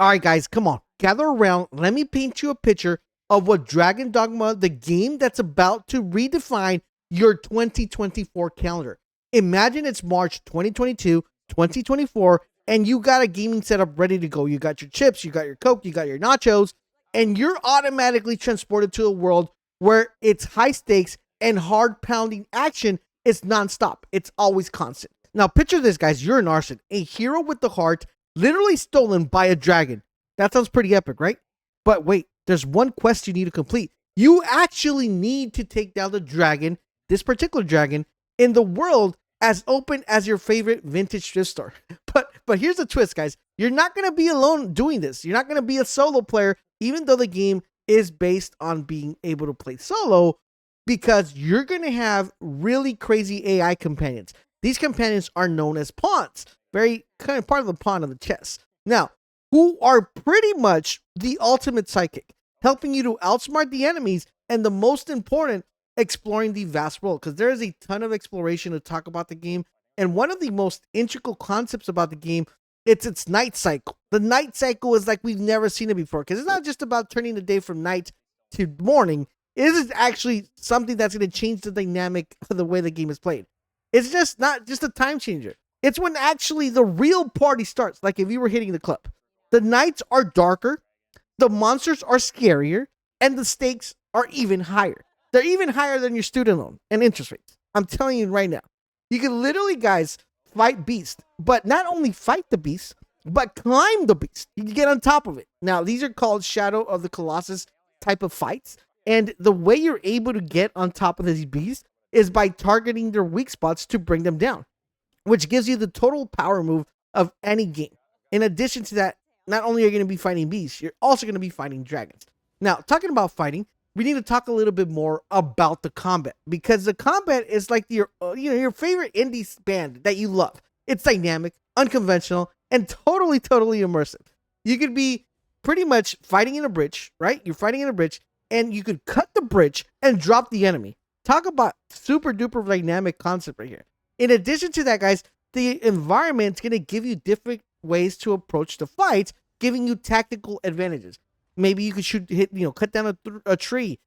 All right, guys, come on. Gather around. Let me paint you a picture of what Dragon Dogma, the game that's about to redefine your 2024 calendar. Imagine it's March 2022, 2024, and you got a gaming setup ready to go. You got your chips, you got your Coke, you got your nachos, and you're automatically transported to a world where it's high stakes and hard pounding action is nonstop. It's always constant. Now, picture this, guys. You're an arson, a hero with the heart, literally stolen by a dragon. That sounds pretty epic, right? But wait, there's one quest you need to complete. You actually need to take down the dragon, this particular dragon, in the world as open as your favorite vintage thrift store. But here's the twist, guys. You're not going to be alone doing this. You're not going to be a solo player, even though the game is based on being able to play solo, because you're going to have really crazy AI companions. These companions are known as pawns, very kind of part of the pawn of the chess. Now, who are pretty much the ultimate psychic, helping you to outsmart the enemies, and the most important, exploring the vast world, because there is a ton of exploration to talk about the game. And one of the most integral concepts about the game, it's its night cycle. The night cycle is like we've never seen it before, because it's not just about turning the day from night to morning. It is actually something that's going to change the dynamic of the way the game is played. It's just not just a time changer. It's when actually the real party starts, like if you were hitting the club. The nights are darker, the monsters are scarier, and the stakes are even higher. They're even higher than your student loan and interest rates. I'm telling you right now. You can literally, guys, fight beasts, but not only fight the beast, but climb the beast. You can get on top of it. Now, these are called Shadow of the Colossus type of fights, and the way you're able to get on top of these beasts is by targeting their weak spots to bring them down, which gives you the total power move of any game. In addition to that, not only are you going to be fighting beasts, you're also going to be fighting dragons. Now, talking about fighting, we need to talk a little bit more about the combat, because the combat is like your favorite indie band that you love. It's dynamic, unconventional, and totally immersive. You could be pretty much fighting in a bridge, right? You're fighting in a bridge, and you could cut the bridge and drop the enemy. Talk about super duper dynamic concept right here. In addition to that, guys, the environment's going to give you different ways to approach the fight, giving you tactical advantages. Maybe you could cut down a tree,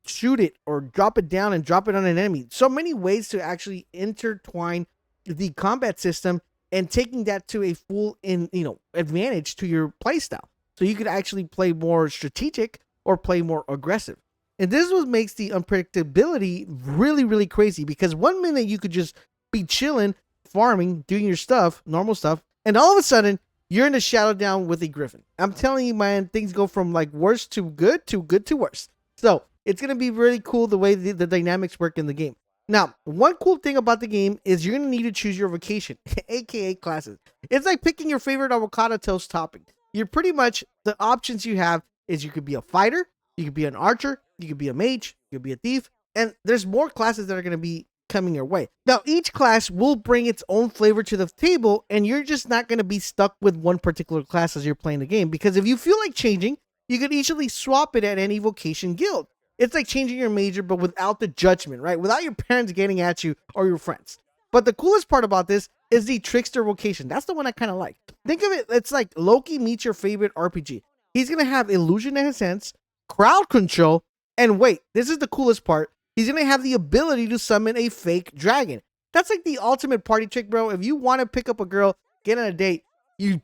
shoot it or drop it down and drop it on an enemy. So many ways to actually intertwine the combat system and taking that to a full advantage to your playstyle. So you could actually play more strategic or play more aggressive. And this is what makes the unpredictability really, really crazy, because 1 minute you could just be chilling, farming, doing your stuff, normal stuff, and all of a sudden you're in a shadow down with a griffin. I'm telling you, man, things go from like worse to good to worse. So it's going to be really cool the way the dynamics work in the game. Now, one cool thing about the game is you're going to need to choose your vocation, aka classes. It's like picking your favorite avocado toast topping. You're pretty much, the options you have is you could be a fighter, you could be an archer, you could be a mage, you could be a thief, and there's more classes that are going to be coming your way. Now, each class will bring its own flavor to the table, and you're just not going to be stuck with one particular class as you're playing the game, because if you feel like changing, you could easily swap it at any vocation guild. It's like changing your major, but without the judgment, right? Without your parents getting at you or your friends. But the coolest part about this is the trickster vocation. That's the one I kind of like. Think of it, it's like Loki meets your favorite RPG. He's going to have illusion in his hands, crowd control, and wait, this is the coolest part. He's going to have the ability to summon a fake dragon. That's like the ultimate party trick, bro. If you want to pick up a girl, get on a date, you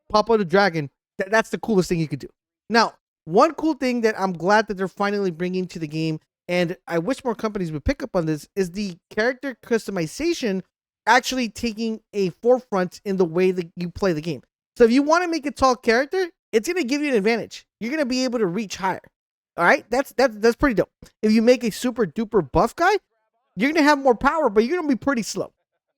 pop out a dragon. That's the coolest thing you could do. Now, one cool thing that I'm glad that they're finally bringing to the game, and I wish more companies would pick up on this, is the character customization actually taking a forefront in the way that you play the game. So if you want to make a tall character, it's going to give you an advantage. You're going to be able to reach higher. All right, that's pretty dope. If you make a super duper buff guy, you're gonna have more power, but you're gonna be pretty slow.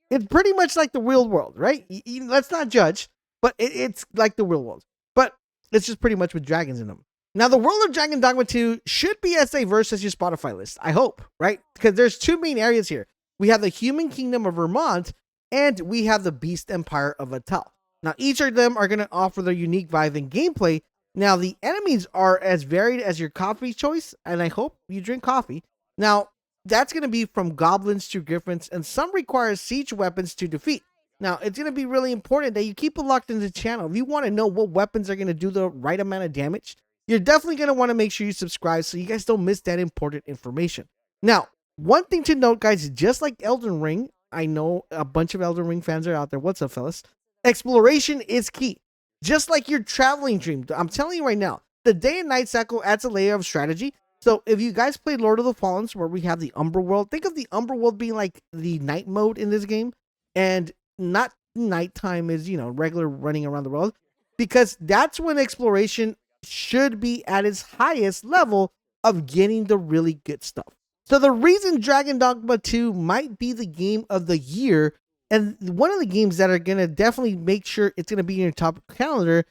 It's pretty much like the real world, right? Let's not judge, but it's like the real world. But it's just pretty much with dragons in them. Now, the world of Dragon Dogma 2 should be as diverse as your Spotify list. I hope, right? Because there's two main areas here. We have the human kingdom of Vermont, and we have the beast empire of Atal. Now, each of them are gonna offer their unique vibe and gameplay. Now, the enemies are as varied as your coffee choice, and I hope you drink coffee. Now, that's going to be from goblins to griffins, and some require siege weapons to defeat. Now, it's going to be really important that you keep it locked into the channel. If you want to know what weapons are going to do the right amount of damage, you're definitely going to want to make sure you subscribe so you guys don't miss that important information. Now, one thing to note, guys, just like Elden Ring, I know a bunch of Elden Ring fans are out there. What's up, fellas? Exploration is key. Just like your traveling dream. I'm telling you right now, the day and night cycle adds a layer of strategy. So if you guys played Lord of the Fallen, where we have the Umbra World, think of the Umbra World being like the night mode in this game. And not nighttime is, regular running around the world, because that's when exploration should be at its highest level of getting the really good stuff. So the reason Dragon Dogma 2 might be the game of the year, and one of the games that are going to definitely make sure it's going to be in your top calendar,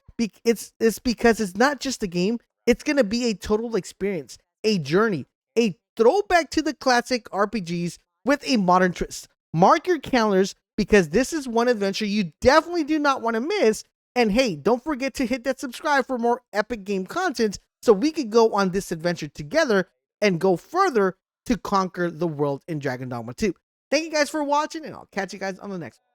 it's because it's not just a game, it's going to be a total experience, a journey, a throwback to the classic RPGs with a modern twist. Mark your calendars, because this is one adventure you definitely do not want to miss. And hey, don't forget to hit that subscribe for more epic game content so we could go on this adventure together and go further to conquer the world in Dragon Dogma 2. Thank you guys for watching, and I'll catch you guys on the next one.